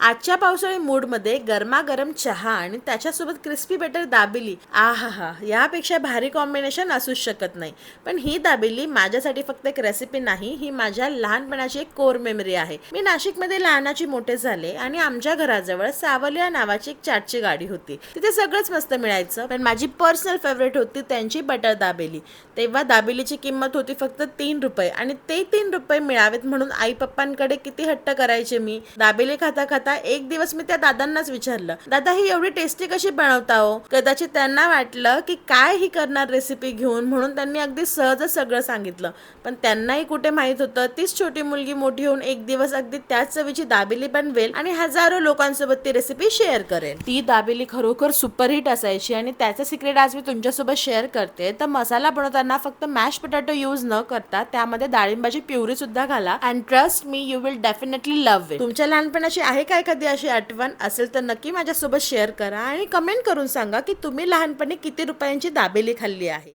आजच्या पावसाळी मूडमध्ये गरमागरम चहा आणि त्याच्यासोबत क्रिस्पी बटर दाबेली, आहा, यापेक्षा भारी कॉम्बिनेशन असूच शकत नाही. पण ही दाबेली माझ्यासाठी फक्त एक रेसिपी नाही, ही माझ्या लहानपणाची एक कोर मेमरी आहे. मी नाशिकमध्ये लहानाची मोठे झाले आणि आमच्या घराजवळ सावलिया नावाची एक चाटची गाडी होती. तिथे सगळंच मस्त मिळायचं, पण माझी पर्सनल फेवरेट होती त्यांची बटर दाबेली. तेव्हा दाबेलीची किंमत होती फक्त 3 रुपये आणि ते 3 रुपये मिळावेत म्हणून आई पप्पांकडे किती हट्ट करायचे मी. दाबेली खाता खाता एक दिवस मी त्या दादांनाच विचारलं, दादा ही एवढी टेस्टी कशी बनवता हो? कदाचित त्यांना वाटलं की काय ही करणार रेसिपी घेऊन, म्हणून त्यांनी अगदी सहजच सगळं सांगितलं. पण त्यांनाही कुठे माहित होतं तीच छोटी मुलगी मोठी होऊन एक दिवस अगदी त्याच चवीची दाबेली बनवेल आणि हजारो लोकांसोबत ती रेसिपी शेअर करेल. ती दाबेली खरोखर सुपरहिट असायची आणि त्याचं सिक्रेट आज मी तुमच्यासोबत शेअर करते. तर मसाला बनवताना फक्त मॅश पोटॅटो यूज न करता त्यामध्ये डाळिंबाची प्युरी सुद्धा घाला, and trust me, you will definitely love it. तुमच्या लहानपणाची आहे का एखादी अशी आठवण? असेल तर नक्की माझ्यासोबत शेअर करा आणि कमेंट करून सांगा की तुम्ही लहानपणी किती रुपयांची दाबेली खाल्ली आहे.